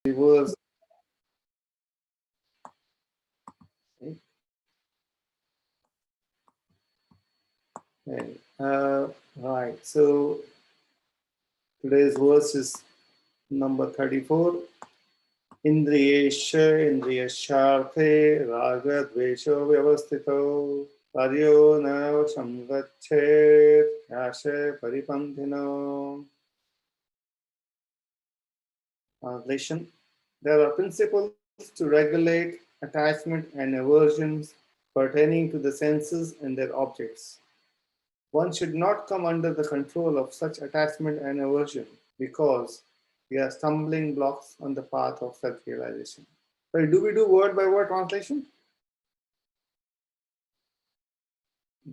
reverse. Okay. Right. So today's verse is number 34. Indriyesha indriyasharthe raga dvesho vyavastito paryo na samgachet yashe paripantino. Translation. There are principles to regulate attachment and aversions pertaining to the senses and their objects. One should not come under the control of such attachment and aversion because they are stumbling blocks on the path of self-realization. So do we do word by word translation?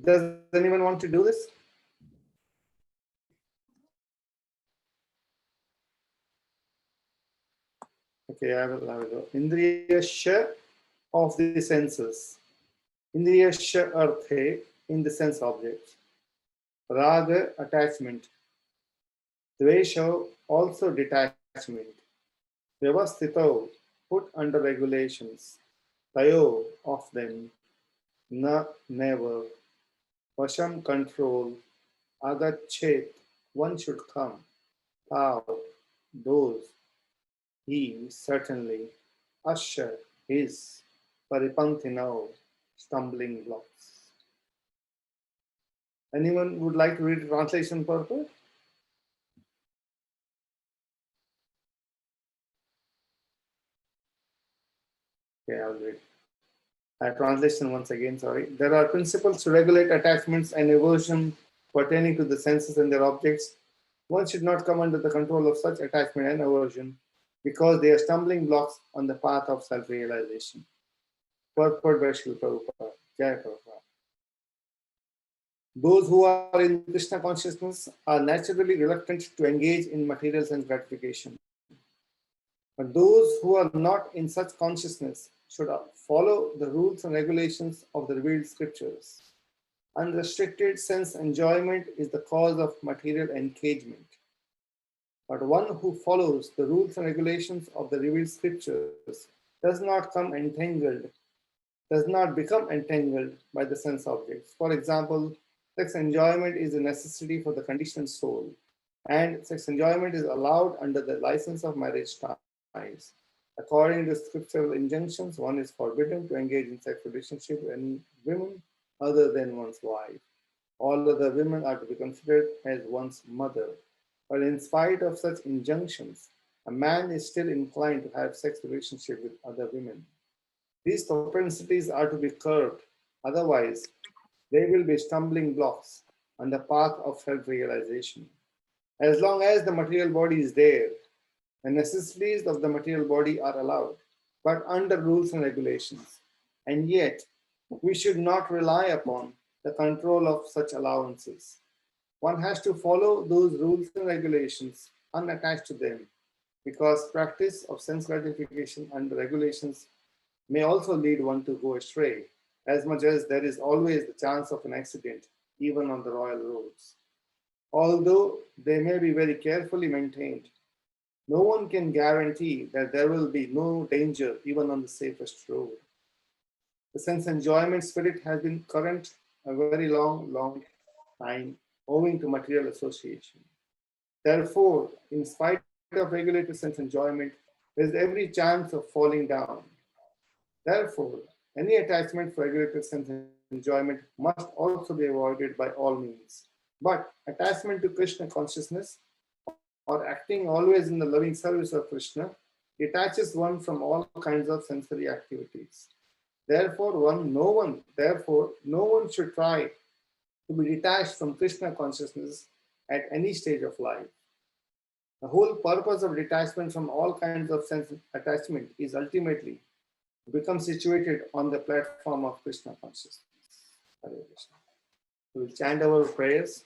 Does anyone want to do this? Okay, I will go. Indriyasha of the senses. Indriyasha arthe in the sense object. Raga attachment. Dvesha also detachment. Vyavasthito put under regulations. Tayo of them. Na never. Vasham control. Agachet one should come. How those. He certainly. Asha his. Paripantino stumbling blocks. Anyone would like to read the translation purport? Okay, I'll read. Translation once again, sorry. There are principles to regulate attachments and aversion pertaining to the senses and their objects. One should not come under the control of such attachment and aversion because they are stumbling blocks on the path of self-realization. Purport by Srila Prabhupada. Jai Prabhupada. Those who are in Krishna consciousness are naturally reluctant to engage in material sense gratification. But those who are not in such consciousness should follow the rules and regulations of the revealed scriptures. Unrestricted sense enjoyment is the cause of material engagement. But one who follows the rules and regulations of the revealed scriptures does not become entangled by the sense objects. For example, sex enjoyment is a necessity for the conditioned soul, and sex enjoyment is allowed under the license of marriage ties. According to scriptural injunctions, one is forbidden to engage in sex relationship with women other than one's wife. All other women are to be considered as one's mother. But in spite of such injunctions, a man is still inclined to have sex relationship with other women. These propensities are to be curbed, otherwise they will be stumbling blocks on the path of self-realization. As long as the material body is there, the necessities of the material body are allowed, but under rules and regulations. And yet, we should not rely upon the control of such allowances. One has to follow those rules and regulations unattached to them, because practice of sense gratification under regulations may also lead one to go astray, as much as there is always the chance of an accident, even on the royal roads. Although they may be very carefully maintained, no one can guarantee that there will be no danger even on the safest road. The sense enjoyment spirit has been current a very long time owing to material association. Therefore, in spite of regulated sense enjoyment, there is every chance of falling down. Therefore, any attachment for regulated sense enjoyment must also be avoided by all means. But attachment to Krishna consciousness or acting always in the loving service of Krishna detaches one from all kinds of sensory activities. Therefore, no one should try to be detached from Krishna consciousness at any stage of life. The whole purpose of detachment from all kinds of sense attachment is ultimately to become situated on the platform of Krishna consciousness. Hare Krishna. We will chant our prayers.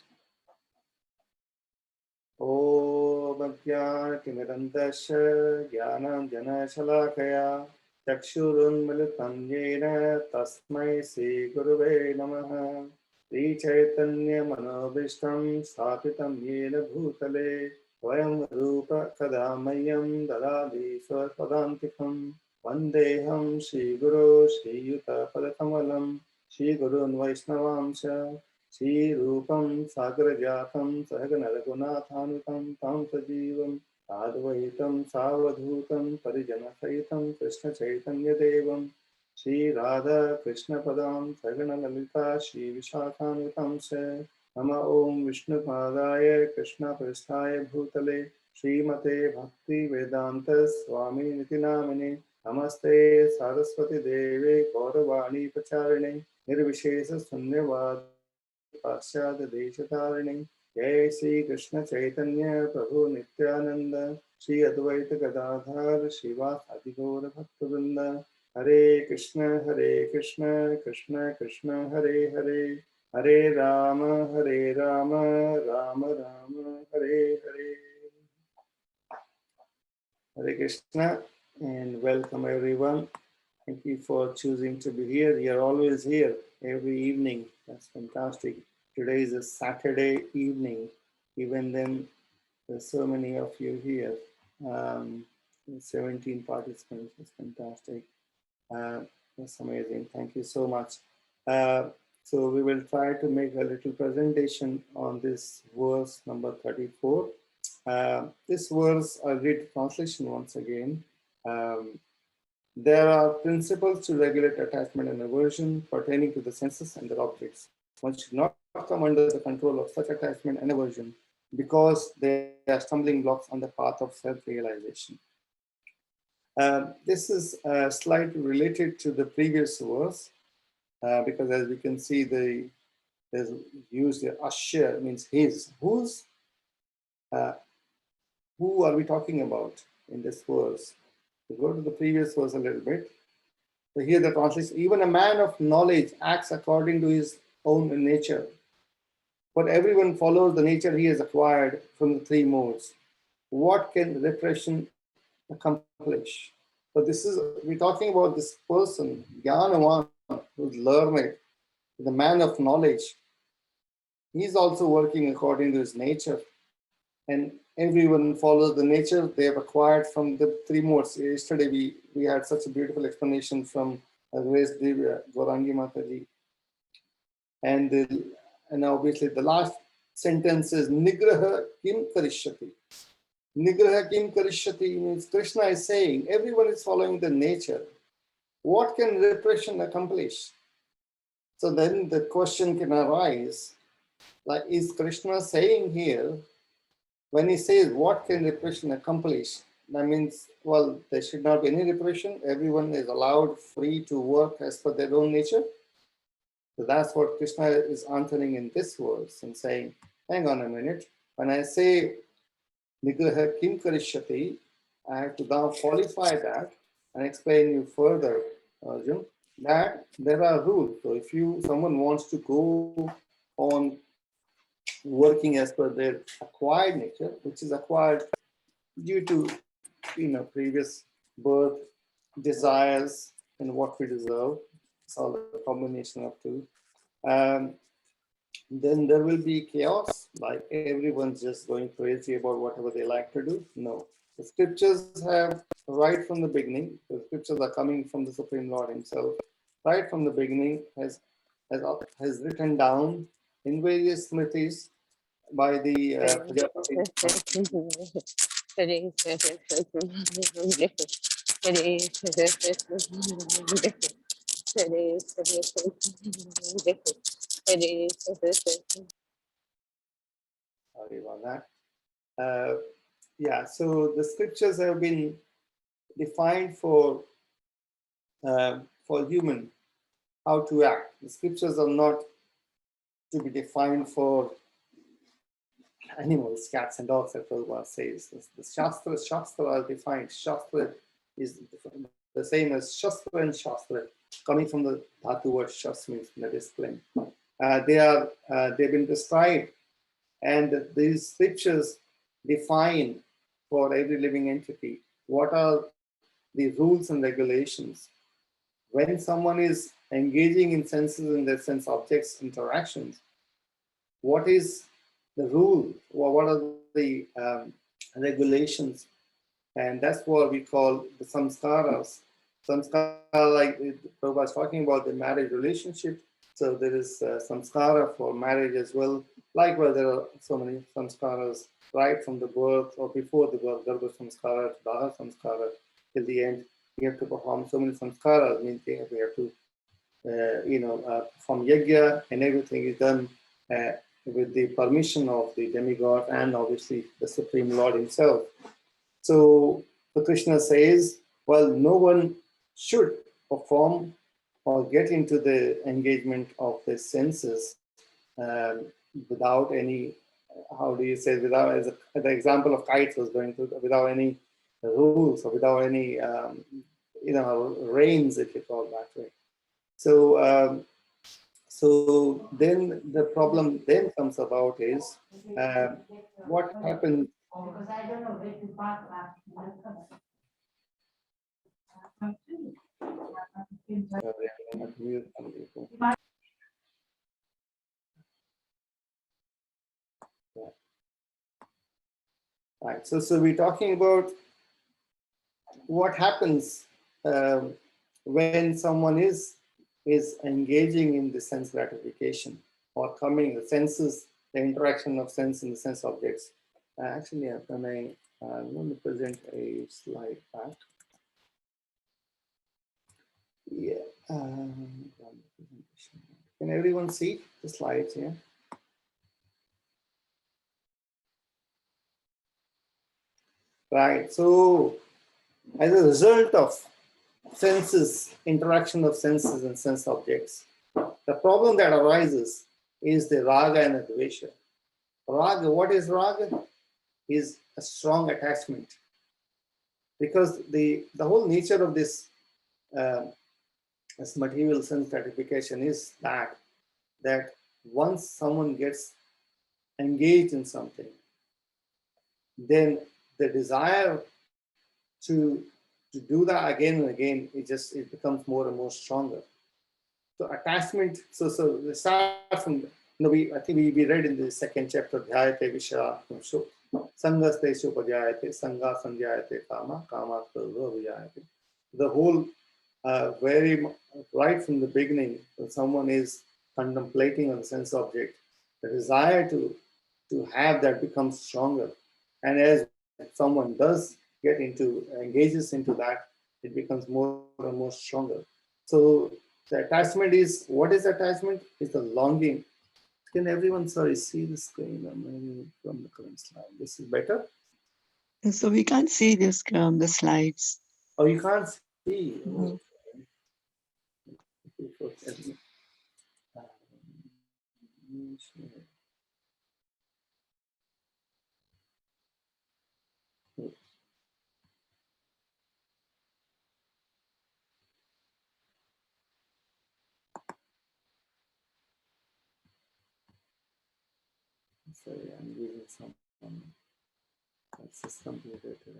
Om Ajnanatimirandasya Jnananjanashalakaya Chakshurunmilitam Yena Tasmai Sri Gurave Namaha Sri Chaitanya Manobhishtam Sthapitam Yena Bhutale Vayam Rupa Kadamayam Dadadi Swapadantikam Vandeham Shri Guru Shri Yuta Padakamalam Shri Gurun Vaishnavamsha Shri Rupam Sagrajatam Sahagana Raghunathanutam Tam Sajivam Advaitam Savadhutam Parijana Sahitam Krishna Chaitanya Devam Shri Radha Krishna Padam Sahagana Lalita Shri Vishakhanutam Se Nama Om Vishnu Padaya Krishna Prasthaya Bhutale Srimate Bhakti Vedanta Swami Nitinamine Namaste Saraswati Deve Gauravani Pacharine Nirvishesa Sunyavadi Paschad Deshatarine Jai Sri Krishna Chaitanya Prabhu Nityananda Sri Advaita Gadadhar Shiva Adigaura Bhaktivinoda Hare Krishna Krishna Krishna Hare Hare Hare Rama, Rama Rama, Hare Hare. Hare Krishna, and welcome everyone. Thank you for choosing to be here. You're always here every evening. That's fantastic. Today is a Saturday evening. Even then, there's so many of you here. 17 participants. That's fantastic. That's amazing. Thank you so much. So we will try to make a little presentation on this verse number 34. This verse, I'll read translation once again. There are principles to regulate attachment and aversion pertaining to the senses and their objects. One should not come under the control of such attachment and aversion because they are stumbling blocks on the path of self-realization. This is slightly related to the previous verse because as we can see, there's used the Asher means his. Who are we talking about in this verse? We go to the previous verse a little bit. So here the translation, even a man of knowledge acts according to his own nature, but everyone follows the nature he has acquired from the three modes. What can repression accomplish? So this is, we're talking about this person, Jnanavan, who's learned, the man of knowledge. He's also working according to his nature, and everyone follows the nature they have acquired from the three modes. Yesterday we had such a beautiful explanation from Grace Divya Gaurangi Mataji, and obviously the last sentence is Nigraha Kim Karishyati. Nigraha Kim Karishyati means Krishna is saying everyone is following the nature. What can repression accomplish? So then the question can arise, like, is Krishna saying here, when he says what can repression accomplish, that means, well, there should not be any repression. Everyone is allowed free to work as per their own nature. So that's what Krishna is answering in this verse and saying, hang on a minute. When I say Nigraha Kim Karishyati, I have to now qualify that and explain you further, Arjun, that there are rules. So if someone wants to go on working as per their acquired nature, which is acquired due to previous birth, desires, and what we deserve, it's all a combination of two. Then there will be chaos, like everyone's just going crazy about whatever they like to do. No, the scriptures have right from the beginning, the scriptures are coming from the Supreme Lord himself, right from the beginning has written down in various smritis by the Prajapati. Sorry about that. Yeah, so the scriptures have been defined for human how to act. The scriptures are not to be defined for animals, cats and dogs, as Prabhupada says. The Shastra are defined. Shastra is the same as Shastra and Shastra, coming from the Dhatu word Shas means the discipline. They've been prescribed, and these scriptures define for every living entity what are the rules and regulations. When someone is engaging in senses and their sense objects interactions, what is the rule? What are the regulations, and that's what we call the samskaras. Samskara, like Prabhupada was talking about the marriage relationship. So there is samskara for marriage as well. Likewise, there are so many samskaras right from the birth or before the birth, garbha samskara, daha samskara, till the end. We have to perform so many samskaras. Means we have to, perform yajna, and everything is done uh, with the permission of the demigod and obviously the Supreme Lord Himself. So Krishna says, well, no one should perform or get into the engagement of the senses without any, how do you say, without, as the example of kites was going to, without any rules or without any, reins, if you call it that way. So then the problem then comes about is what happens. Sorry, I'm going to mute some people. Yeah. Right. So we're talking about what happens when someone is engaging in the sense gratification or coming the senses, the interaction of sense and the sense objects. Actually, I'm going to present a slide back. Yeah. Can everyone see the slides here? Right. So as a result of senses, interaction of senses and sense objects, the problem that arises is the raga and the dvesha. Raga, what is raga? Is a strong attachment. Because the whole nature of this material sense gratification is that once someone gets engaged in something, then the desire to do that again and again, it becomes more and more stronger. So attachment, so we start from, I think we read in the second chapter, Dhyayate Visha, Sangas Teshu Pajayate, Sangha Sanjayate Kama, Kama Vijayate. The whole, very right from the beginning, when someone is contemplating on the sense object, the desire to have that becomes stronger. And as someone does engages into that, it becomes more and more stronger. So the attachment is, what is attachment? Is the longing. Can everyone, sorry, see the screen from the current slide? This is better? So we can't see this, the slides. Oh, you can't see? Mm-hmm. Sorry, I'm using some access computer today.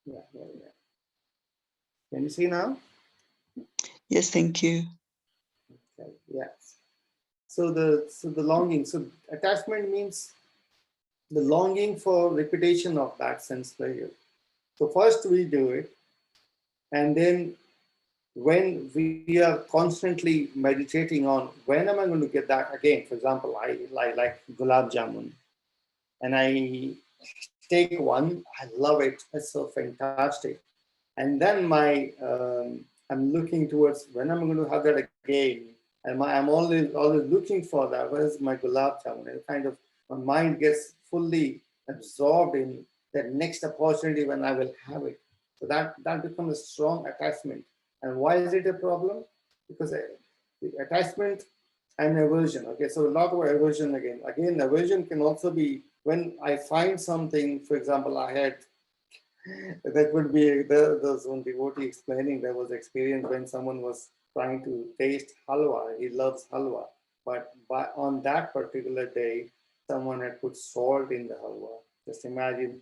Yeah. Can you see now? Yes, thank you. Okay. Yes. So the longing. So attachment means the longing for repetition of that sense pleasure. So first we do it, and then when we are constantly meditating on when am I going to get that again. For example, I like gulab jamun, and I take one. I love it. It's so fantastic. And then I'm looking towards when I'm going to have that again. And I'm always looking for that. Where's my gulab jamun? And kind of my mind gets fully absorbed in that next opportunity when I will have it. So that becomes a strong attachment. And why is it a problem? Because the attachment and aversion. Okay, so a lot of aversion again. Again, aversion can also be when I find something. For example, I had that would be there's one devotee explaining there was experience when someone was trying to taste halwa. He loves halwa, but on that particular day, someone had put salt in the halwa. Just imagine,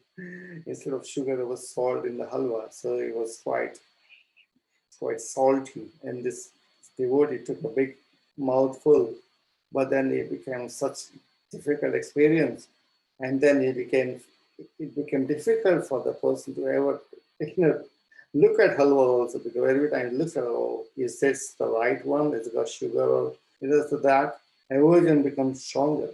instead of sugar, there was salt in the halwa, so it was quite salty. And this devotee took a big mouthful, but then it became such difficult experience, and then it became difficult for the person to ever look at halwa also, because every time he looks at, oh, is this the right one? It's got sugar, or is this that? Aversion becomes stronger.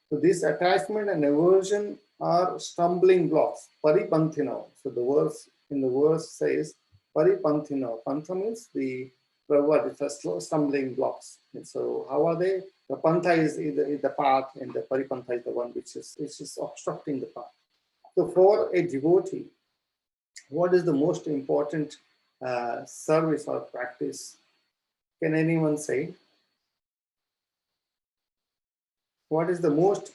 So this attachment and aversion are stumbling blocks. Paripanthino. So the verse in the verse says paripanthino. Pantha means the Prabhupada, it's a stumbling blocks. And so how are they? The pantha is the path, and the paripantha is the one which is obstructing the path. So for a devotee, what is the most important service or practice? Can anyone say? What is the most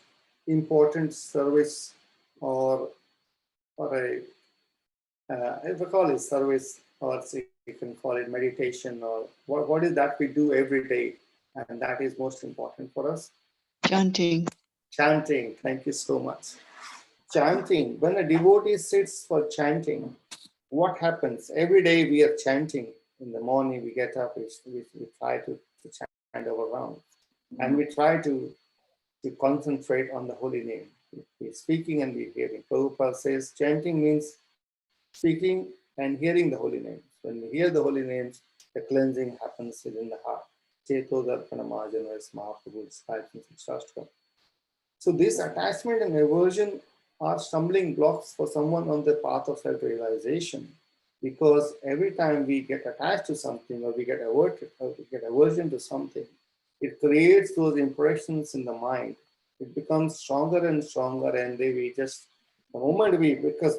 important service, or a if we call it service, or so you can call it meditation, or what is that we do every day, and that is most important for us? Chanting. Chanting. Thank you so much. Chanting. When a devotee sits for chanting, what happens? Every day we are chanting. In the morning we get up, we try to chant our rounds, and we try to concentrate on the holy name. We're speaking and we're hearing. Prabhupada says chanting means speaking and hearing the holy names. When we hear the holy names, the cleansing happens within the heart. Cheto Darpana Mahajana is Mahaprabhu's Shastra. So this attachment and aversion are stumbling blocks for someone on the path of self-realization, because every time we get attached to something, or we get averted, or we get aversion to something, it creates those impressions in the mind. It becomes stronger and stronger, and then we just, the moment because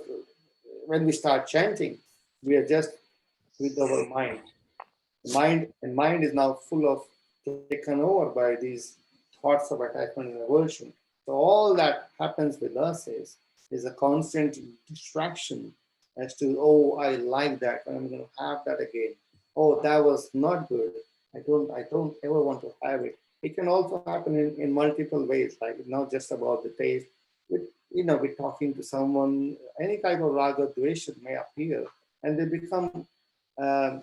when we start chanting, we are just with our mind. Mind is now full of, taken over by these thoughts of attachment and aversion. So all that happens with us is a constant distraction as to, oh, I like that, and I'm going to have that again. Oh, that was not good. I don't ever want to have it. It can also happen in multiple ways, like not just about the taste. With with talking to someone, any type of raga dvesha may appear, and they become a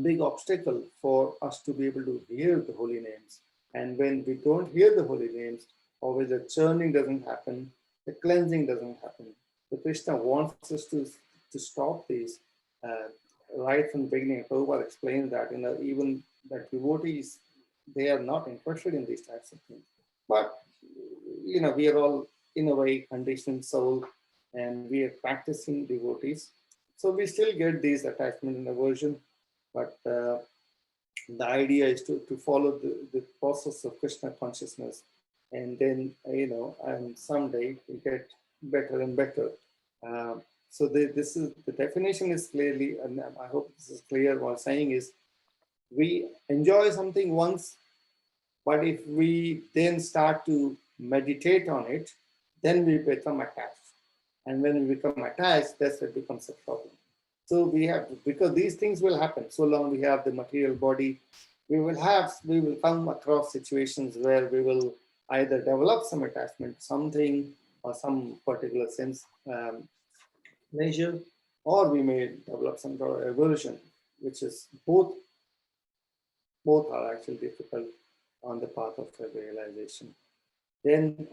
big obstacle for us to be able to hear the holy names. And when we don't hear the holy names, or when the churning doesn't happen, the cleansing doesn't happen. The Krishna wants us to stop these right from the beginning. Prabhupada explains that even that devotees, they are not interested in these types of things. But we are all in a way conditioned soul, and we are practicing devotees. So we still get these attachment and aversion, but the idea is to follow the process of Krishna consciousness, and then and someday we get better and better. So this is the definition is clearly, and I hope this is clear. What I'm saying is, we enjoy something once, but if we then start to meditate on it, then we become attached. And when we become attached, that's what becomes a problem. So we have, because these things will happen. So long we have the material body, we will come across situations where we will either develop some attachment to something or some particular sense measure, or we may develop some sort of aversion, which is both are actually difficult on the path of realization. Then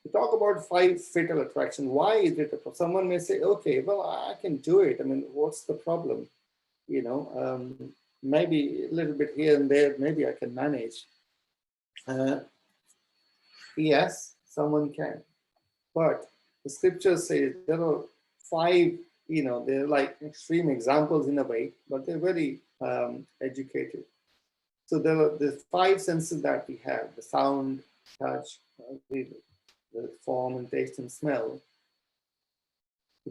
we talk about 5 fatal attraction. Why is it? Someone may say, okay, well, I can do it. I mean, what's the problem? Maybe a little bit here and there, maybe I can manage. Yes, someone can. But the scriptures say there are 5, they're like extreme examples in a way, but they're very educated. So there are the 5 senses that we have: the sound, touch, the form and taste and smell.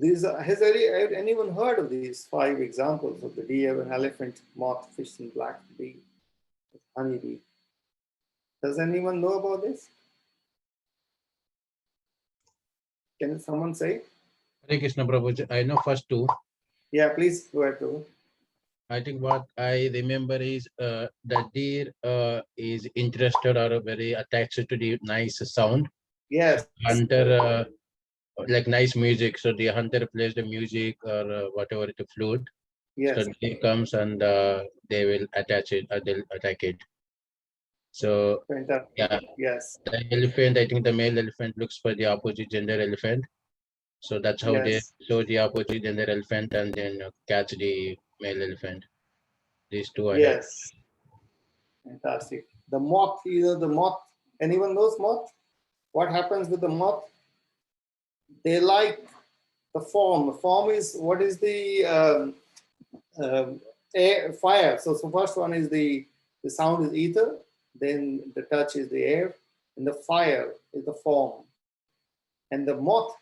Has anyone heard of these 5 examples of the deer, an elephant, moth, fish, and black bee, honeybee? Does anyone know about this? Can someone say? Hare Krishna Prabhu, I know first 2. Yeah, please go ahead, Prabhu. I think what I remember is the deer is interested or very attached to the nice sound. Yes. Hunter like nice music, so the hunter plays the music or whatever, the flute. Yes. So deer comes and they will attach it, they'll attack it. So Fantastic. yeah, Yes. the elephant, I think the male elephant looks for the opposite gender elephant. So that's how they Yes. show the opposite gender elephant and then catch the male elephant. These two ahead. Yes. Fantastic. The moth, the moth, anyone knows moth? What happens with the moth? They like the form. The form is what is the air, fire. So first one is the sound is ether, then the touch is the air, and the fire is the form. And the moth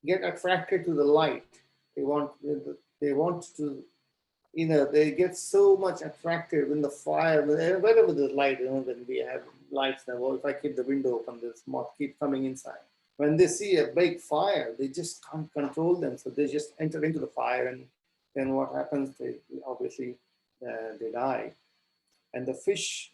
get attracted to the light. They want to, they get so much attracted when the fire, wherever there's light, when we have lights now, well, if I keep the window open, this moth keep coming inside. When they see a big fire, they just can't control them. So they just enter into the fire, and then what happens? They obviously they die. And the fish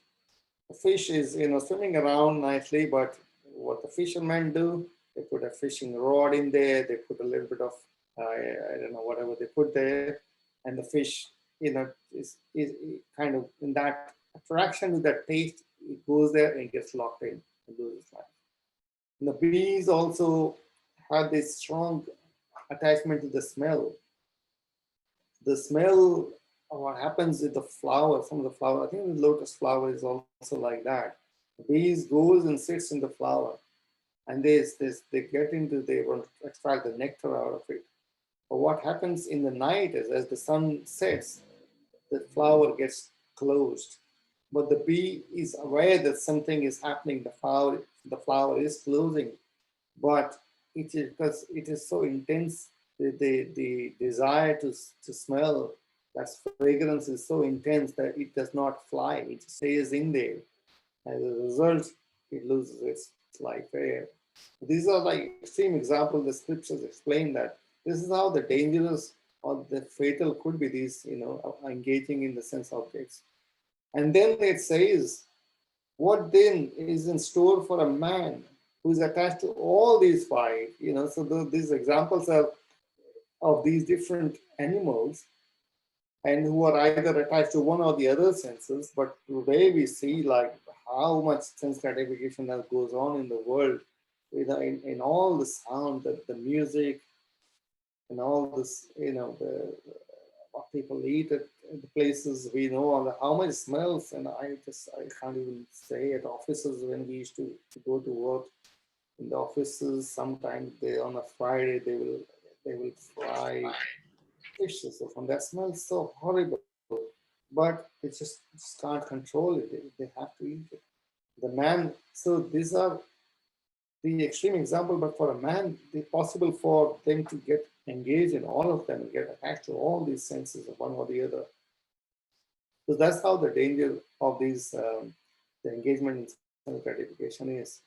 is swimming around nicely, but what the fishermen do, they put a fishing rod in there, they put a little bit of I don't know, whatever they put there, and the fish is kind of in that attraction with that taste, it goes there and gets locked in and loses life. And the bees also have this strong attachment to the smell. The smell of what happens with the flower, some of the flower, I think the lotus flower is also like that. The bees goes and sits in the flower, and they get into, they want to extract the nectar out of it. But what happens in the night is, as the sun sets, the flower gets closed. But the bee is aware that something is happening. The flower is closing, but it is because it is so intense. The desire to smell that fragrance is so intense that it does not fly. It stays in there. As a result, it loses its life there. These are like extreme examples. The scriptures explain that this is how the dangerous or the fatal could be. These, engaging in the sense objects. And then it says, what then is in store for a man who is attached to all these five? So these examples are of these different animals, and who are either attached to one or the other senses. But today we see like how much sense gratification that goes on in the world, in all the sound, the music, and all this, what people eat at the places we know, and how much smells. And I can't even say at offices when we used to go to work in the offices. Sometimes they on a Friday they will fry fishes or something. That smells so horrible, but they just can't control it. They have to eat it. The man. So these are the extreme example, but for a man, it's possible for them to get engaged in all of them and get attached to all these senses of one or the other. So that's how the danger of these the engagement in self gratification is.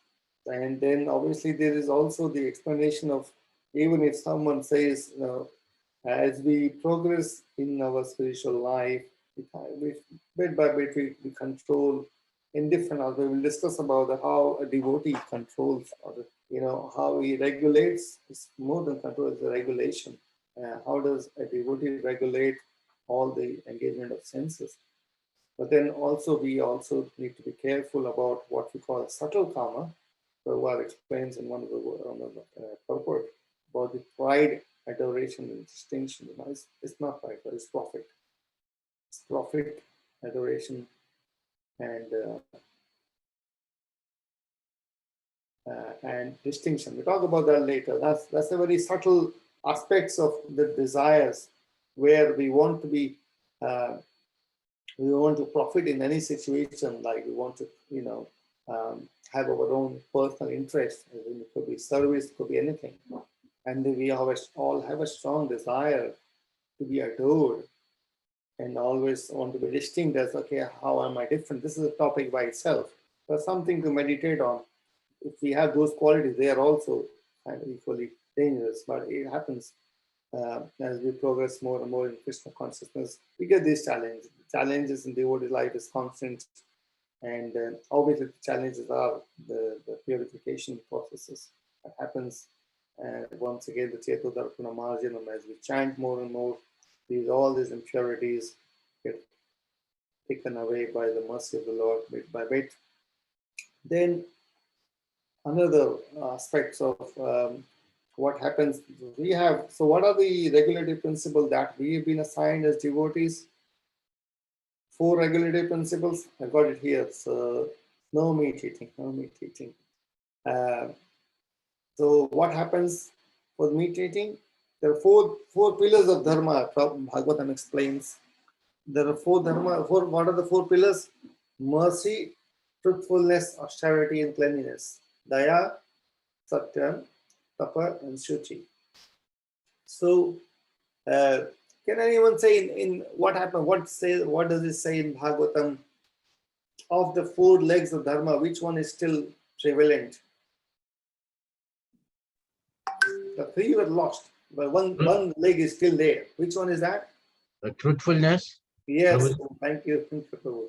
And then obviously there is also the explanation of, even if someone says, as we progress in our spiritual life, we bit by bit we control in different. We will discuss about how a devotee controls, or how he regulates. It's more than control; it's a regulation. How does a devotee regulate all the engagement of senses? But then also we also need to be careful about what we call subtle karma. Prabhupada explains in one of the purport about the pride, adoration, and distinction. It's not pride, but it's profit. It's profit, adoration, and distinction. We talk about that later. That's a very subtle aspects of the desires, where we want to be. We want to profit in any situation, like we want to, have our own personal interest. It could be service, it could be anything. And we all have a strong desire to be adored, and always want to be distinct as, okay, how am I different? This is a topic by itself. But something to meditate on. If we have those qualities, they are also kind of equally dangerous. But it happens as we progress more and more in Krishna consciousness, we get these challenges. The challenges in devotee life is constant, and obviously the challenges are the purification processes that happens. And once again, the Chetodarpana Marjanam, as we chant more and more, all these impurities get taken away by the mercy of the Lord bit by bit. Then another aspects of what happens we have. So what are the regulative principles that we have been assigned as devotees? Four regulative principles. I got it here. So no meat eating, no meat eating. Uh, so what happens for meat eating? There are four pillars of dharma. Bhagavatam explains. There are four dharma. What are the four pillars? Mercy, truthfulness, austerity, and cleanliness. Daya, satyam, tapa, and shuchi. So, can anyone say in what happened? What does it say in Bhagavatam? Of the four legs of dharma, which one is still prevalent? The three were lost, but one leg is still there. Which one is that? Truthfulness. Yes, Prabhu. thank you, Prabhu.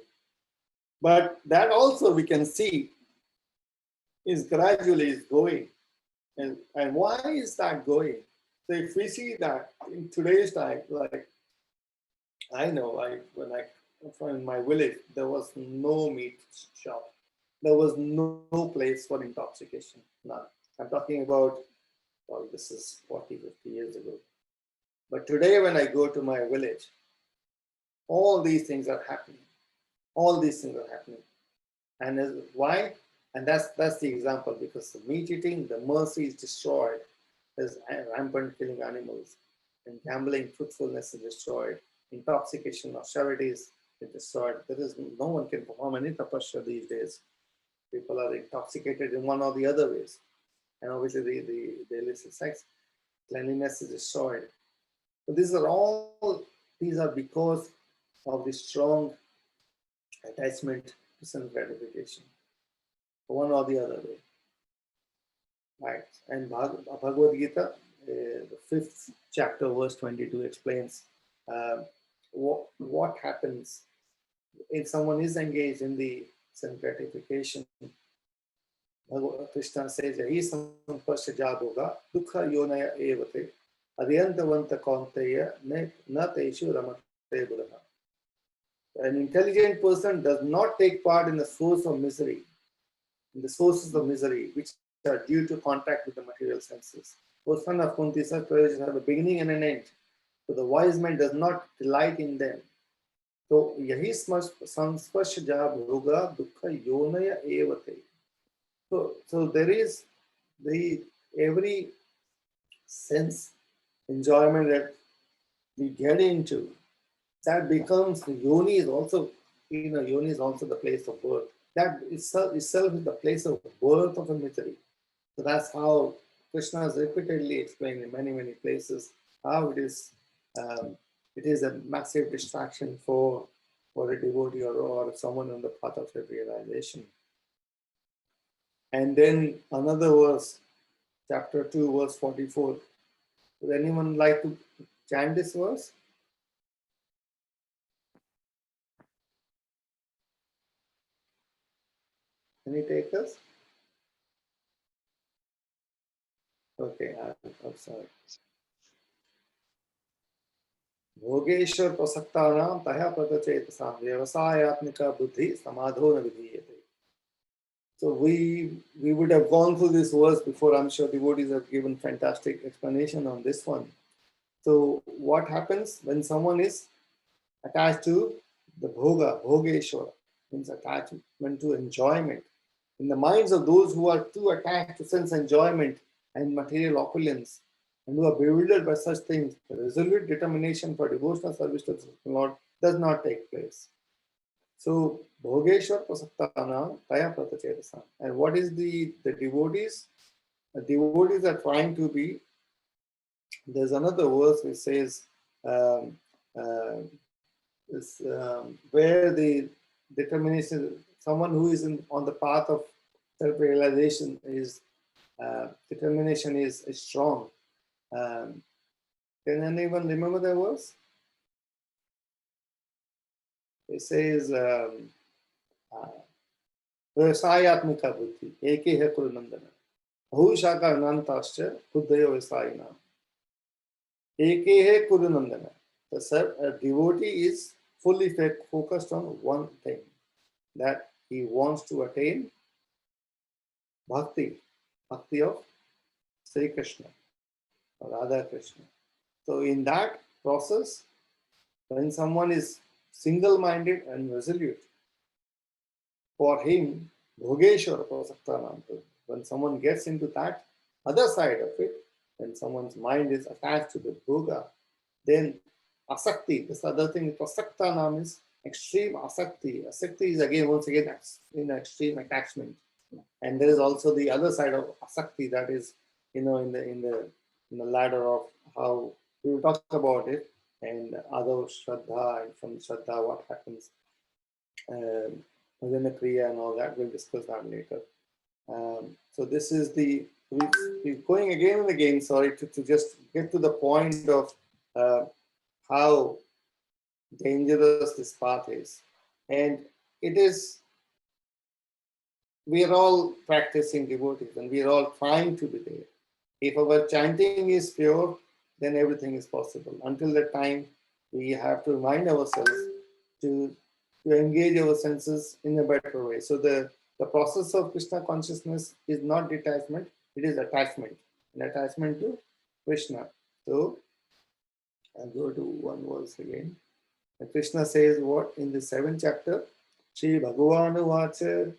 But that also we can see is gradually is going. And why is that going? So if we see that in today's time, like I know, when I from my village, there was no meat shop. There was no place for intoxication. None. I'm talking about, well, this is 40, 50 years ago. But today, when I go to my village, all these things are happening. All these things are happening. And why? And that's the example, because the meat eating, the mercy is destroyed. There's rampant killing animals. And gambling, truthfulness is destroyed. Intoxication, austerity is destroyed. There is no one can perform any tapasya these days. People are intoxicated in one or the other ways. And obviously the illicit sex. Cleanliness is destroyed. So these are because of the strong attachment to sense gratification, one or the other way. Right. And Bhagavad Gita, the 5th chapter, verse 22, explains what happens if someone is engaged in the sense gratification. Krishna says, "Yahi sampasya jaboga dukha yonaya evate adyantavanta kaunteya na teshu ramate buddha." An intelligent person does not take part in the source of misery, in the sources of misery, which are due to contact with the material senses. O son of Kunti, such pleasures have a beginning and an end. So the wise man does not delight in them. So yahi samspashja bhoga dukkha yonaya evate. So there is every sense enjoyment that we get into, that becomes yoni is also, yoni is also the place of birth. That itself is the place of birth of a misery. So that's how Krishna has repeatedly explained in many, many places how it is a massive distraction for a devotee or someone on the path of realization. And then another verse, chapter 2, verse 44. Would anyone like to chant this verse? Any takers? Okay, I'm sorry. Bhogeshwar प्रसक्तानां तया प्रतचेतसां व्यवसायात्मिका बुद्धि समाधो न विधीयते. So we would have gone through this verse before. I'm sure devotees have given fantastic explanation on this one. So what happens when someone is attached to the bhogeshwara, means attachment to enjoyment. In the minds of those who are too attached to sense enjoyment and material opulence, and who are bewildered by such things, the resolute determination for devotional service to the Lord does not take place. So, Bhogeshwar Prasaktana Taya Pratachedasam. And what is the devotees? The devotees are trying to be. There's another verse which says, um, uh, where the determination, someone who is on the path of self-realization is determination is strong. Can anyone remember the verse? It says, व्यवसायत्मिका बुद्धि एके है कुरुनंदन बहुशाखा अनंताश्च बुद्धयो व्यवसायिनाम एके है कुरुनंदन. A devotee is fully focused on one thing, that he wants to attain bhakti, bhakti of Sri Krishna or Radha Krishna. So in that process, when someone is single-minded and resolute, for him, Bhogeshwara Prasaktanam. When someone gets into that other side of it, when someone's mind is attached to the Bhoga, then Asakti, this other thing, Prasaktanam is extreme Asakti. Asakti is again, once again, in extreme attachment. And there is also the other side of Asakti, that is, in the ladder of how we will talk about it, and other Shraddha, and from Shraddha, what happens within the Kriya and all that. We'll discuss that later. So this is we're going again and again, sorry, to just get to the point of how dangerous this path is. And it is, we are all practicing devotees and we are all trying to be there. If our chanting is pure, then everything is possible. Until that time, we have to remind ourselves to engage our senses in a better way. So the process of Krishna consciousness is not detachment, it is attachment. An attachment to Krishna. So I'll go to one verse again. And Krishna says what in the 7th chapter? Shri Bhagavanu Vacha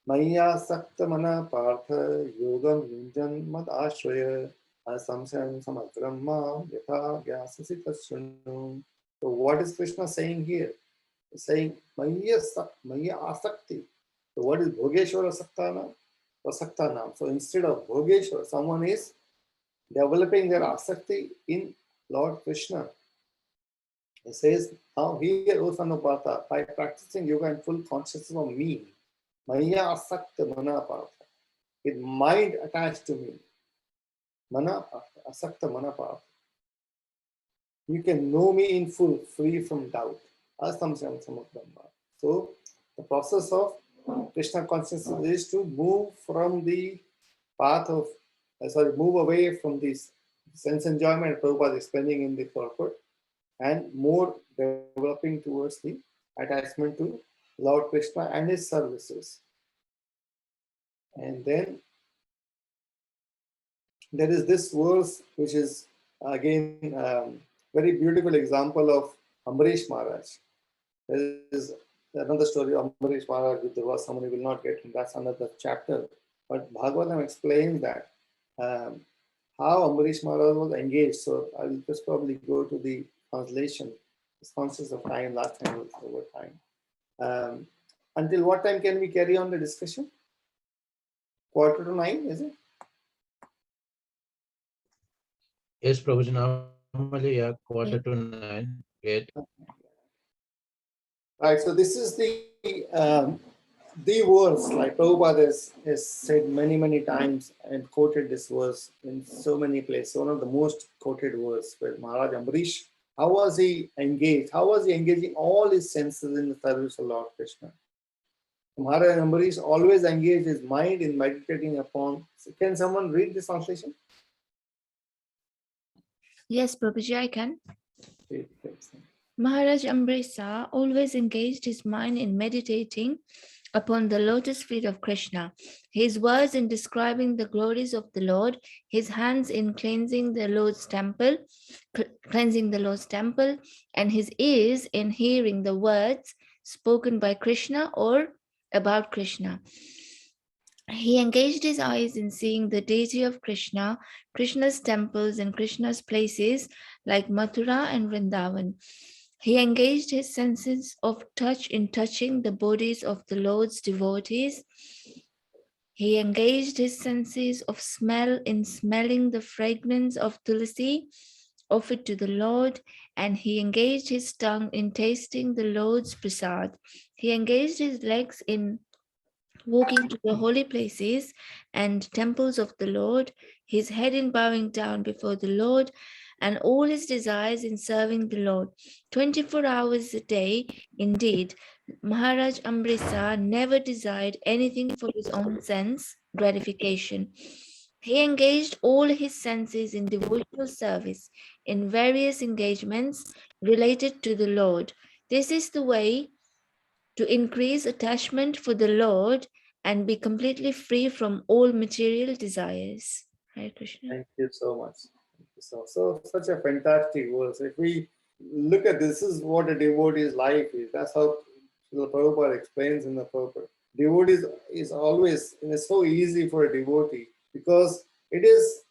Maya Sakta Mana Partha Yogam Yunjan Mad Ashraya Asamsam Samagram Ma Yatha Gyasasi Tashranu. So what is Krishna saying here? He's saying Maya Asakti. So what is Bhogeshwara Saktana? Prasaktanam. So instead of Bhogeshwara, someone is developing their Asakti in Lord Krishna. He says, now here, O son of Partha, by practicing yoga in full consciousness of me, Maya Asakta Mana Partha, with mind attached to me, Mana Partha, Asakta Mana Partha, you can know me in full, free from doubt. Asamsam Samakrama. So the process of Krishna consciousness is to move from the path of, move away from this sense enjoyment Prabhupada is explaining in the purport, and more developing towards the attachment to Lord Krishna and his services. And then there is this verse, which is again very beautiful example of Ambarish Maharaj. There is another story of Ambarish Maharaj with the verse somebody will not get, and that's another chapter. But Bhagavatam explains that how Ambarish Maharaj was engaged. So I will just probably go to the translation. It's conscious of time, last time was over time. Until what time can we carry on the discussion? 8:45, is it? Yes, Prabhu, normally, yeah, 8:45, 8. Right, so this is the verse, like Prabhupada has said many times and quoted this verse in so many places. One of the most quoted verse where Maharaj Ambarish, how was he engaged? How was he engaging all his senses in the service of Lord Krishna? Maharaj Ambarish always engaged his mind in meditating upon. Can someone read this translation? Yes, Prabhuji, I can. Please. Maharaj Ambrisa always engaged his mind in meditating upon the lotus feet of Krishna, his words in describing the glories of the Lord, his hands in cleansing the Lord's temple, and his ears in hearing the words spoken by Krishna or about Krishna. He engaged his eyes in seeing the deity of Krishna, Krishna's temples and Krishna's places like Mathura and Vrindavan. He engaged his senses of touch in touching the bodies of the Lord's devotees. He engaged his senses of smell in smelling the fragrance of tulsi offered to the Lord, and he engaged his tongue in tasting the Lord's prasad. He engaged his legs in walking to the holy places and temples of the Lord, his head in bowing down before the Lord, and all his desires in serving the Lord. 24 hours a day, indeed, Maharaj Amrisa never desired anything for his own sense gratification. He engaged all his senses in devotional service, in various engagements related to the Lord. This is the way to increase attachment for the Lord and be completely free from all material desires. Hare Krishna. Thank you so much. Thank you so such a fantastic verse. If we look at this is what a devotee's life is. That's how the Prabhupada explains in the Prabhupada. Devotee is always, it's so easy for a devotee because it is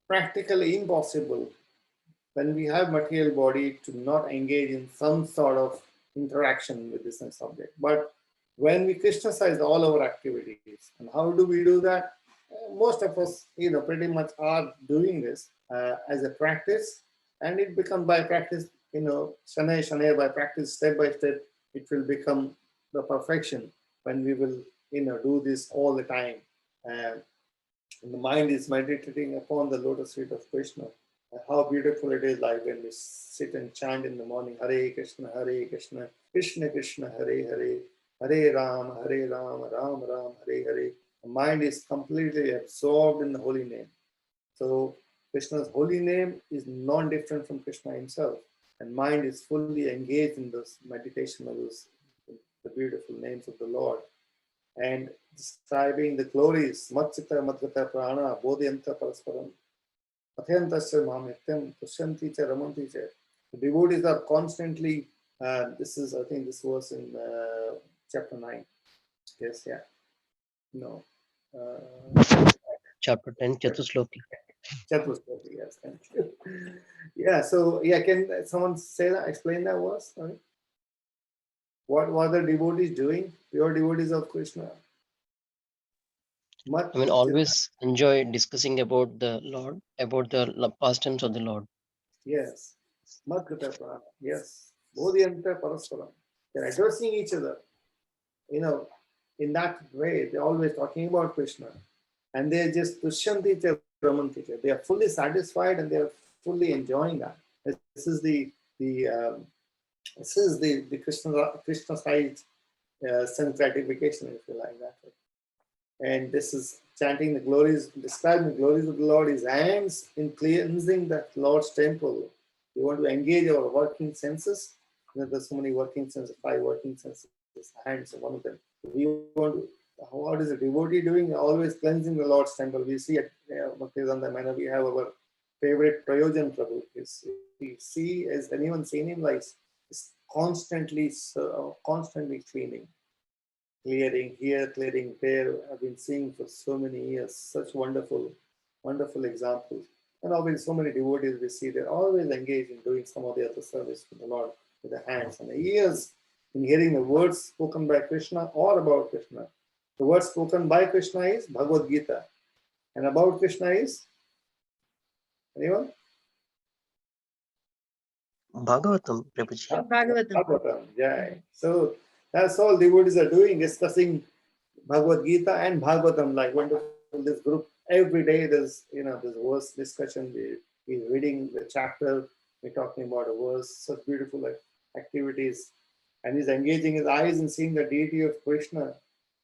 practically impossible when we have material body to not engage in some sort of interaction with this subject. But when we Krishnaize all our activities, and how do we do that? Most of us, pretty much are doing this as a practice, and it becomes by practice, shanay shanay, by practice, step by step, it will become the perfection when we will, do this all the time. And the mind is meditating upon the lotus feet of Krishna. And how beautiful it is, like when we sit and chant in the morning, Hare Krishna, Krishna Krishna, Hare Hare, Hare Ram, Ram Ram, Hare Hare. The mind is completely absorbed in the holy name. So Krishna's holy name is non-different from Krishna himself. And mind is fully engaged in this meditation of the beautiful names of the Lord. And describing the glories, Matchita Madhvata Prana, Bodhyanta Parasparam, Atyantasya Mamityam, Tushanti Cha Ramanti Cha. The devotees are constantly, this is, I think, this was in chapter 9. Yes, yeah. No. Chapter 10, Chatusloki. Chatusloki, yes, thank you. Yeah, so, yeah, can someone say that, explain that verse? Sorry. What were the devotees doing? Pure devotees of Krishna. I mean, always enjoy discussing about the Lord, about the pastimes of the Lord. Yes. Madhvata Prana. Yes. Bodhyanta Parasparam. They're addressing each other. In that way, they're always talking about Krishna. And they're just Tushanti Cha Ramanti Cha. They are fully satisfied and they are fully enjoying that. This is the Krishna side sense gratification, if you like that. And this is chanting the glories, describing the glories of the Lord, his hands in cleansing the Lord's temple. We want to engage our working senses. There's so many working senses, 5 working senses, hands are one of them. We want to, what is a devotee doing? Always cleansing the Lord's temple. We see at Bhaktivedanta Manor, we have our favorite Prayojan Prabhu. We see, has anyone seen him? Like, constantly cleaning. Clearing here, clearing there. I've been seeing for so many years such wonderful, wonderful examples. And obviously, so many devotees we see they're always engaged in doing some of the other service for the Lord with the hands and the ears in hearing the words spoken by Krishna or about Krishna. The word spoken by Krishna is Bhagavad Gita, and about Krishna is anyone? Bhagavatam, Prabhuji. Bhagavatam. Yeah. So that's all devotees are doing, discussing Bhagavad Gita and Bhagavatam, like wonderful. This group every day there's this verse discussion. We're reading the chapter. We're talking about a verse. Such beautiful activities, and he's engaging his eyes in seeing the deity of Krishna,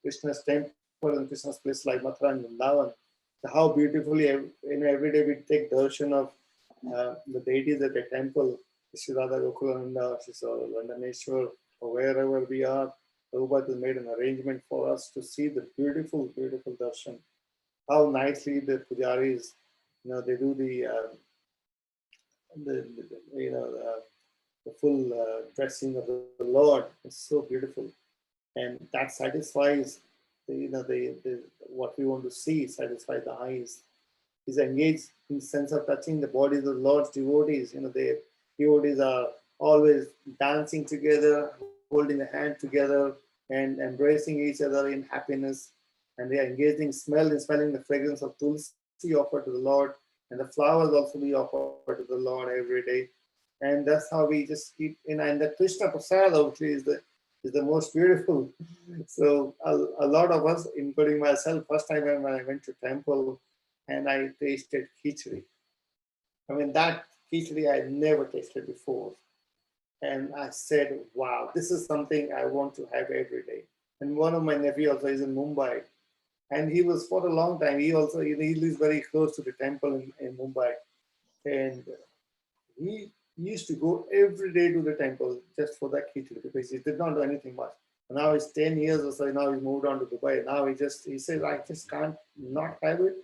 Krishna's temple and Krishna's place like Mathura and Vrindavan. So how beautifully every day we take darshan of the deities at the temple, Shri Radha Gokulananda, Shri Vandaneshwar, or wherever we are. Prabhupada has made an arrangement for us to see the beautiful, beautiful darshan. How nicely the pujaris, they do the full dressing of the Lord. It's so beautiful, and that satisfies what we want to see. Satisfies the eyes. He's engaged in the sense of touching the bodies of the Lord's devotees. The devotees are always dancing together, holding the hand together, and embracing each other in happiness. And they are engaging smelling the fragrance of tulsi offered to the Lord, and the flowers also be offered to the Lord every day. And that's how we just keep and the Krishna Prasad obviously is the most beautiful. So a lot of us, including myself, first time when I went to temple and I tasted khichdi. I mean, that khichdi I never tasted before. And I said, wow, this is something I want to have every day. And one of my nephews also is in Mumbai. And he was for a long time. He also he lives very close to the temple in Mumbai. And he used to go every day to the temple just for that khichdi because he did not do anything much. Now it's 10 years or so. Now he moved on to Dubai. Now he says, I just can't not have it.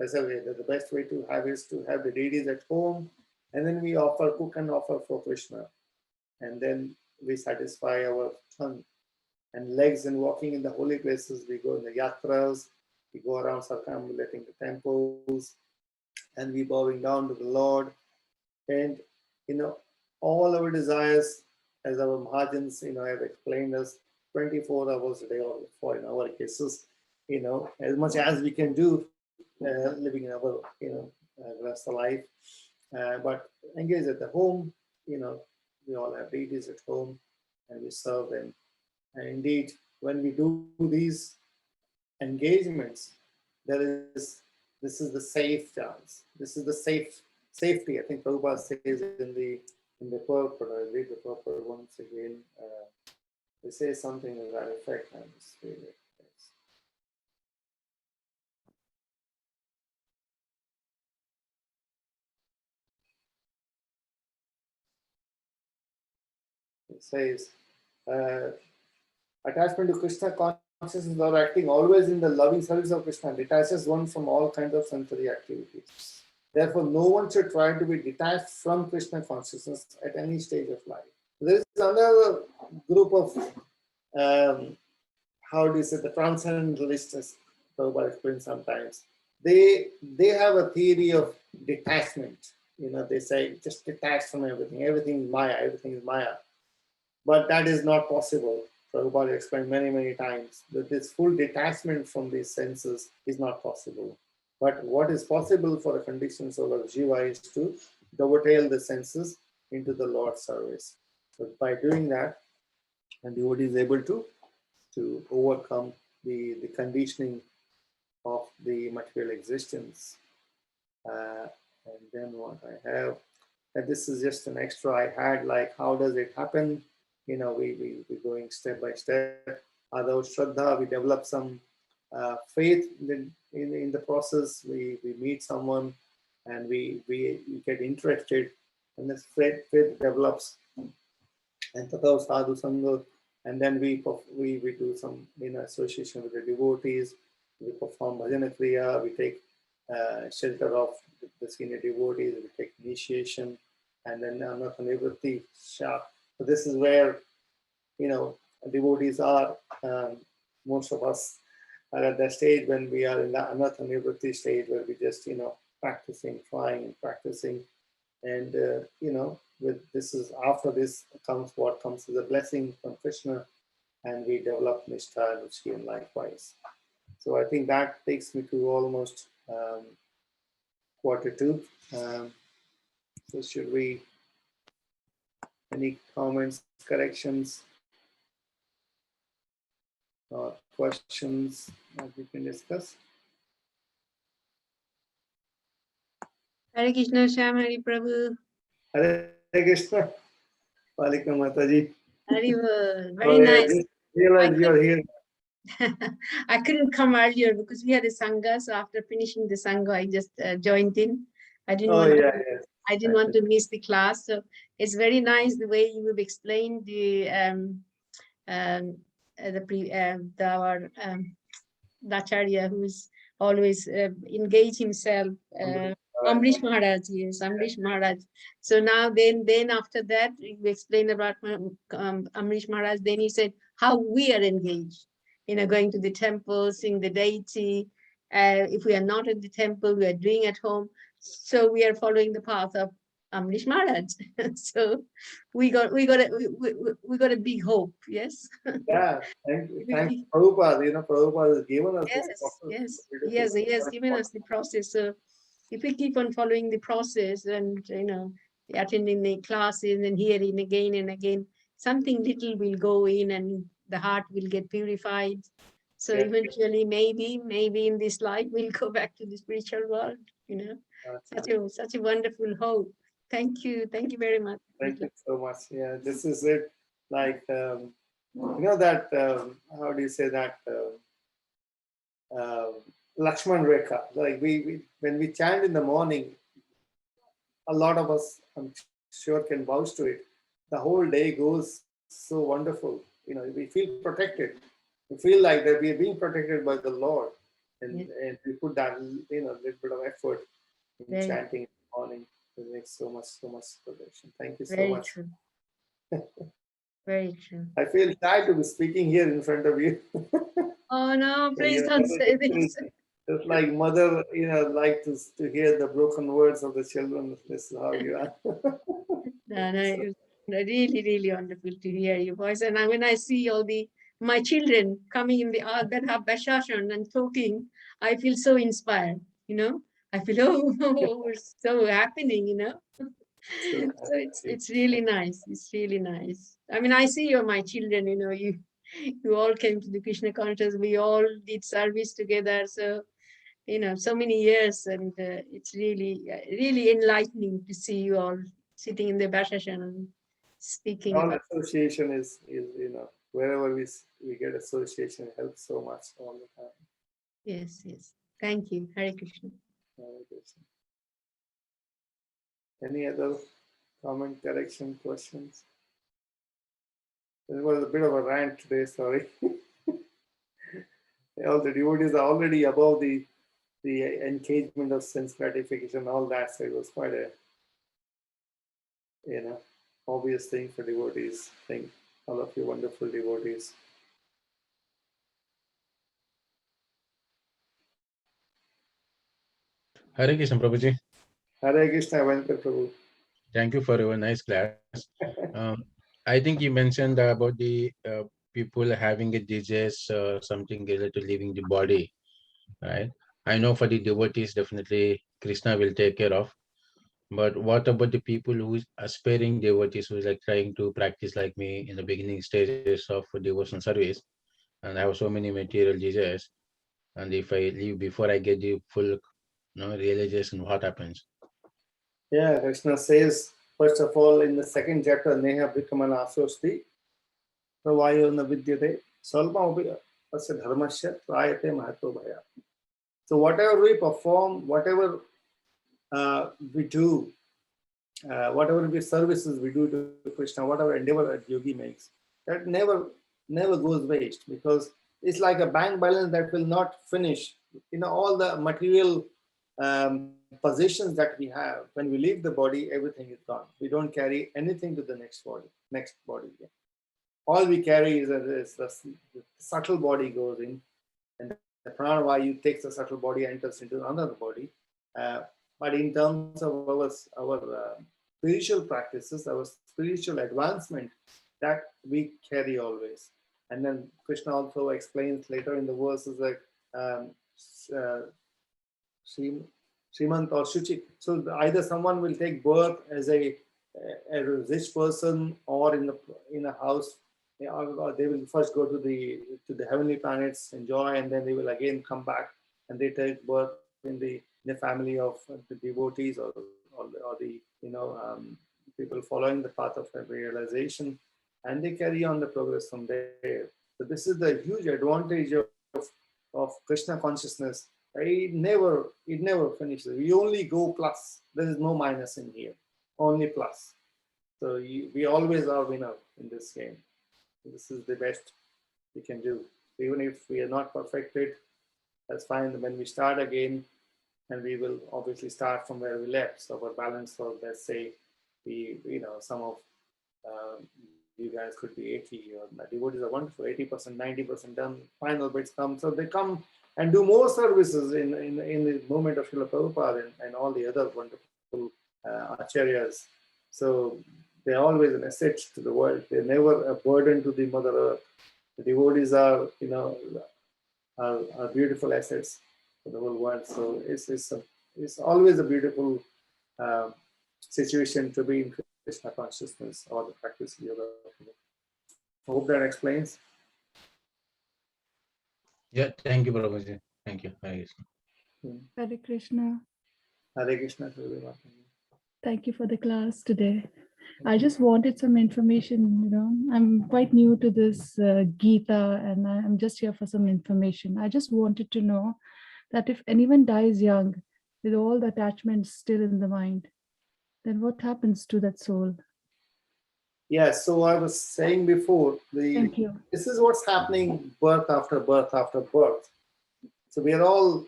I said, okay, the best way to have is to have the deities at home, and then we cook and offer for Krishna, and then we satisfy our tongue and legs and walking in the holy places. We go in the yatras, we go around circumambulating the temples, and we bowing down to the Lord. And all our desires, as our Mahajans have explained us, 24 hours a day, or for in our cases, as much as we can do, living in our rest of life. But engage at the home, we all have deities at home, and we serve them. And indeed, when we do these engagements, this is the safe chance. This is the safety. I think Prabhupada says in the purport. I read the purport once again. They say something to that effect. I'm just reading it. It says, attachment to Krishna consciousness or acting always in the loving service of Krishna detaches one from all kinds of sensory activities. Therefore, no one should try to be detached from Krishna consciousness at any stage of life. There is another group of, the transcendentalists, Prabhupada explains sometimes. They have a theory of detachment. They say just detach from everything. Everything is Maya. Everything is Maya. But that is not possible. Prabhupada explained many, many times that this full detachment from these senses is not possible. But what is possible for a conditioned soul of Jiva is to dovetail the senses into the Lord's service. So by doing that, the devotee is able to overcome the conditioning of the material existence. And then what I have, and this is just an extra I had, like how does it happen? We're going step by step. Although Shraddha, we develop some faith in the process. We meet someone and we get interested, and this faith develops. And Tatav Sadhu Sangha, and then we do some association with the devotees. We perform bhajana kriya. We take shelter of the senior devotees. We take initiation, and then Anatha Nivritti Shah. So this is where devotees are. Most of us are at that stage when we are in the Anatha Nivritti stage, where we just practicing, trying and practicing, and with this is after this comes what comes as a blessing from Krishna, and we develop Nishtha and Ruchi, and likewise. So I think that takes me to almost quarter two. So should we, any comments, corrections, or questions that we can discuss? Hare Krishna, Shyam, Hare Prabhu. Hare Krishna. Palika Mataji. Very nice. Just realize you're here. I couldn't come earlier because we had a sangha. So after finishing the sangha, I just joined in. I didn't want to miss the class. So it's very nice the way you have explained our Acharya, who's always engaged himself. Amrish Maharaj, yes, Amrish Maharaj. So now then after that, you explained about Amrish Maharaj. Then he said how we are engaged, going to the temple, seeing the deity. If we are not at the temple, we are doing at home. So we are following the path of Amrish Maharaj. So we got a big hope. Yes. Yeah, thanks Prabhupada. Prabhupada has given us this process. Yes, he has given us the process. So if we keep on following the process and attending the classes and hearing again and again, something little will go in and the heart will get purified. So eventually, maybe in this life we'll go back to the spiritual world. Such a wonderful hope. Thank you very much. Thank you so much. Yeah, this is it. Like that. How do you say that? Lakshman Rekha. Like we when we chant in the morning, a lot of us, I'm sure, can vouch to it. The whole day goes so wonderful. we feel protected. We feel like that we are being protected by the Lord, and Yes. and we put that little bit of effort in Very, chanting in the morning. It makes so much protection. Thank you so very much. true. Very true. I feel shy to be speaking here in front of you. Oh no, please Your don't say this. It's like mother, like to hear the broken words of the children. This is how you are. No, it's really, really wonderful to hear your voice. And when I see all my children coming in the art that have Bashashan and talking, I feel so inspired, I feel, it's so happening. So it's really nice. It's really nice. I mean, I see you, my children, you all came to the Krishna consciousness. We all did service together. So, so many years, and it's really, really enlightening to see you all sitting in the Bashashan and speaking All about. association is wherever we get association helps so much all the time. Yes, yes. Thank you. Hare Krishna. Hare Krishna. Any other comment, correction, questions? It was a bit of a rant today, sorry. All the devotees are already above the engagement of sense gratification, all that. So it was quite a obvious thing for devotees. Thank all of you wonderful devotees. Hare Krishna, Prabhuji. Hare Krishna, Venkata Prabhu. Thank you for your nice class. I think you mentioned about the people having a disease, something related to leaving the body, right? I know for the devotees, definitely Krishna will take care of. But what about the people who is aspiring devotees who is like trying to practice like me in the beginning stages of devotional service, and I have so many material diseases, and if I leave before I get the full realization, what happens? Yeah, Krishna says, first of all, in the second chapter, Neha Brikamana Asosti, Pravayona Vidyate, Salma Asya Dharmasya, Prayate Mahato Bhaya. So, whatever we perform, whatever we do, whatever services we do to Krishna, whatever endeavor a yogi makes, that never goes waste, because it's like a bank balance that will not finish. All the material possessions that we have, when we leave the body, everything is gone. We don't carry anything to the next body. All we carry is the subtle body goes in, and the pranavayu takes the subtle body, enters into another body. But in terms of our spiritual practices, our spiritual advancement, that we carry always. And then Krishna also explains later in the verses like Srimant or Shuchi. So either someone will take birth as a rich person, or in a house, or they will first go to the heavenly planets, enjoy, and then they will again come back and they take birth in the family of the devotees, or the people following the path of realization, and they carry on the progress from there. So this is the huge advantage of Krishna consciousness. It never finishes. We only go plus. There is no minus in here, only plus. So we always are winner in this game. This is the best we can do. Even if we are not perfected, that's fine. When we start again, and we will obviously start from where we left. So our balance for, let's say, some of you guys could be 80, or the devotees are wonderful, 80%, 90% done. Final bits come, so they come and do more services in the movement of Srila Prabhupada and all the other wonderful acharyas. So they're always an asset to the world. They're never a burden to the Mother Earth. The devotees are beautiful assets for the whole world. So it's always a beautiful situation to be in Krishna consciousness or the practice of yoga. I hope that explains. Yeah, thank you, Prabhuji. Thank you. Hare Krishna. Hare Krishna. Hare Krishna to everyone. Thank you for the class today. I just wanted some information, I'm quite new to this Gita, and I'm just here for some information. I just wanted to know that if anyone dies young with all the attachments still in the mind, then what happens to that soul? Yeah, so I was saying before, Thank you. this is what's happening birth after birth after birth. So we are all,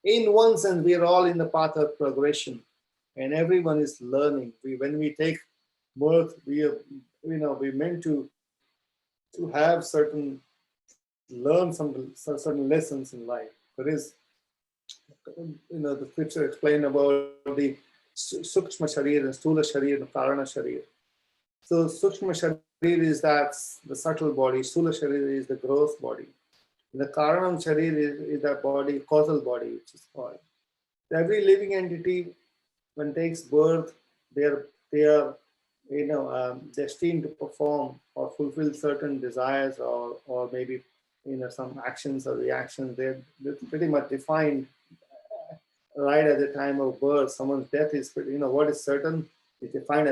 in one sense, we are all in the path of progression, and everyone is learning. When we take birth, we are, we're meant to have learn certain lessons in life. There is, the scripture explain about the sukshma sharir and stula sharir and karana sharir. So sukshma sharir is that the subtle body, stula sharir is the gross body. The karanam sharir is that body, causal body, which is called. Every living entity, when takes birth, they are destined to perform or fulfill certain desires, or maybe some actions or reactions. They're pretty much defined right at the time of birth. Someone's death is pretty, what is certain is defined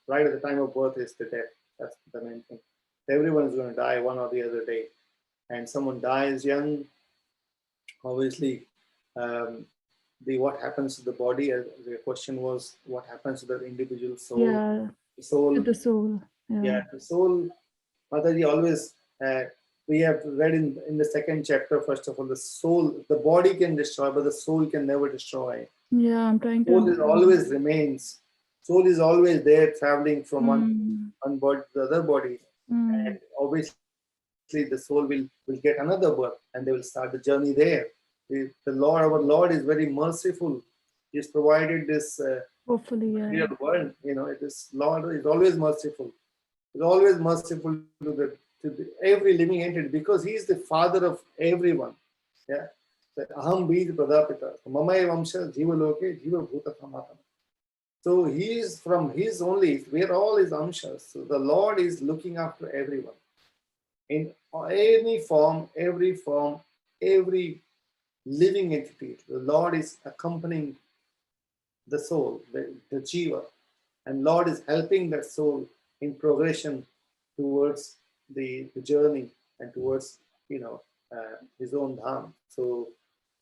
right at the time of birth is the death. That's the main thing. Everyone is going to die one or the other day, and someone dies young. Obviously, um, the what happens to the body. The question was, what happens to the individual soul? Yeah, The soul, to the soul. yeah, the soul. Mataji always. We have read in the second chapter. First of all, the body can destroy, but the soul can never destroy. Yeah, I'm trying to Soul is understand. always remains. Soul is always there, traveling from Mm, one body to the other body, and obviously the soul will get another birth, and they will start the journey there. The Lord, our Lord, is very merciful. He's provided this hopefully, yeah. material world. It is Lord is always merciful. He's always merciful to every living entity, because He is the Father of everyone. Yeah. Aham bij pradapita, mamay vamsha jiva loke jiva bhuta samatana. So He is from His only. We are all His amshas. So the Lord is looking after everyone in any form, every living entity. The Lord is accompanying the soul, the jiva, and Lord is helping that soul in progression towards the journey and towards His own dham. So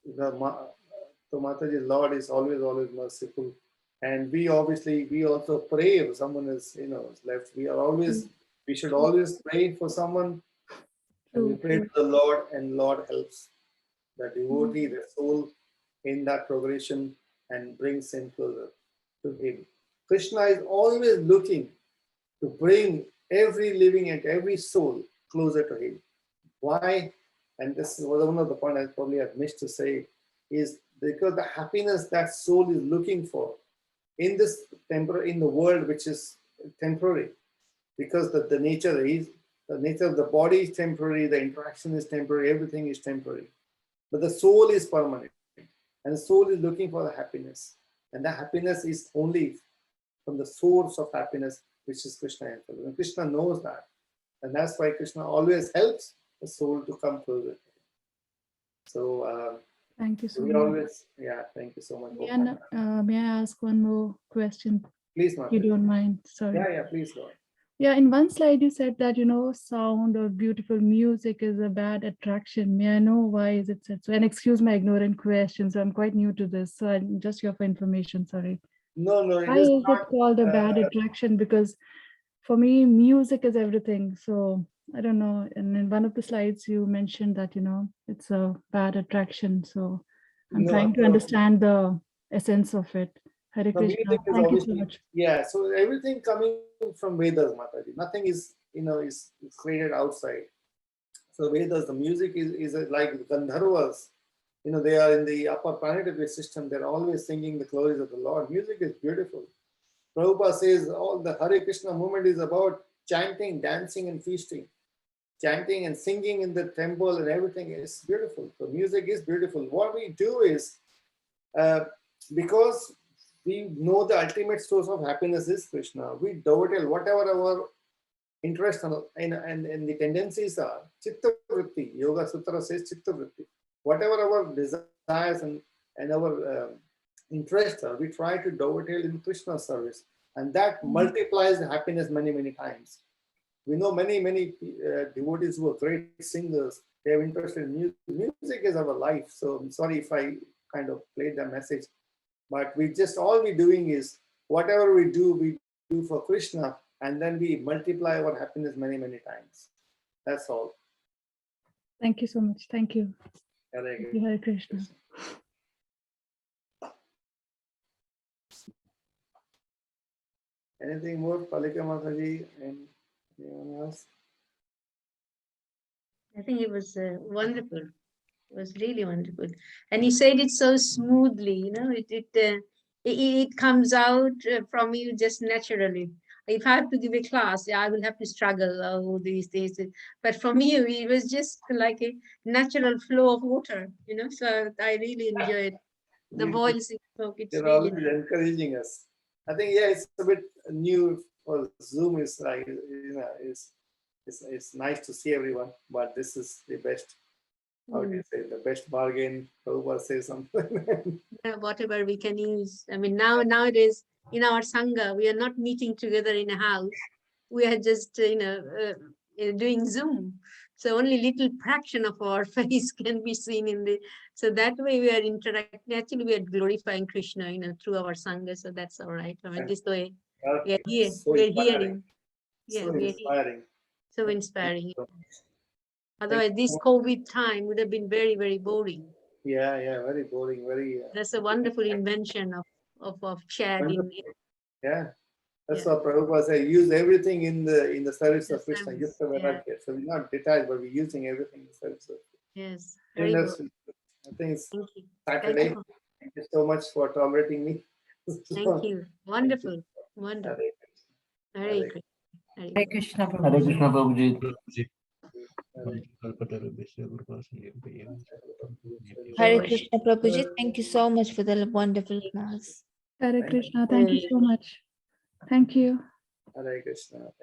so Mataji, Lord is always merciful, and we also pray if someone is is left. We should always pray for someone, and we True, pray true. to the Lord, and Lord helps the devotee, the soul, in that progression and brings him closer to Him. Krishna is always looking to bring every living and every soul closer to Him. Why? And this was one of the points I probably have missed to say, is because the happiness that soul is looking for in in the world, which is temporary, because the nature of the body is temporary, the interaction is temporary, everything is temporary. But the soul is permanent, and the soul is looking for the happiness, and the happiness is only from the source of happiness, which is Krishna himself. And Krishna knows that, and that's why Krishna always helps the soul to come closer. So Thank you so we much. always, thank you so much. May I ask one more question? Please, If you Mataji. don't mind. Sorry. Please go on. Yeah, in one slide you said that, sound or beautiful music is a bad attraction. May I know why is it said so? And excuse my ignorant questions. I'm quite new to this, so I'm just here for information. Sorry. No, it Why is is not. it called a bad attraction? Because for me, music is everything. So I don't know. And in one of the slides, you mentioned that, it's a bad attraction. So I'm trying to understand the essence of it. Hare No, Krishna. music is Thank you so obviously, much. so everything coming from Vedas, Mataji. Nothing is, is created outside. So Vedas, the music is like Gandharvas. They are in the upper planetary system. They're always singing the glories of the Lord. Music is beautiful. Prabhupada says all the Hare Krishna movement is about chanting, dancing, and feasting. Chanting and singing in the temple and everything is beautiful. So music is beautiful. What we do is, because we know the ultimate source of happiness is Krishna, we dovetail whatever our interest and the tendencies are. Chitta vritti. Yoga Sutra says chitta vritti. Whatever our desires and our interests are, we try to dovetail in Krishna's service. And that multiplies the happiness many times. We know many devotees who are great singers. They have interest in music. Music is our life. So I'm sorry if I kind of played that message. But all we're doing is whatever we do for Krishna, and then we multiply our happiness many, many times. That's all. Thank you so much. Thank you. Hare Thank you, Hare Krishna. Krishna. Anything more, Palika Mataji, and anyone else? I think it was wonderful. It was really wonderful, and you said it so smoothly. You know, it comes out from you just naturally. If I have to give a class, I will have to struggle. Oh, these days, but from you, it was just like a natural flow of water. You know, so I really enjoyed the voice. It's You're really always encouraging us. I think, yeah, it's a bit new for Zoom. Is like, it's nice to see everyone, but this is the best. How do you say, the best bargain? Prabhupada says something. whatever we can use. I mean, nowadays in our sangha, we are not meeting together in a house. We are just, doing Zoom. So only little fraction of our face can be seen in the. So that way we are interacting. Actually, we are glorifying Krishna, through our sangha. So that's all right. I mean, this way we are here. So We are inspiring. hearing. Yeah, So we are inspiring. so inspiring. So, Otherwise, this COVID time would have been very, very boring. yeah, very boring, very. That's a wonderful invention of chatting. Wonderful. Yeah, that's Yeah. what Prabhupada said. Use everything in the service of Krishna. Service, So we're not detached, but we're using everything in the service of Yes. Krishna. Very good. I think it's Thank you. Saturday. Thank you. Thank you so much for tolerating me. Thank you. Wonderful. Wonderful. Hare Very Hare good. Hare Krishna, Hare Prabhuji. Krishna, Prabhuji. Hare Krishna Prabhuji, thank you so much for the wonderful class. Hare Thank Krishna. Thank you so much. Thank you. Hare Krishna.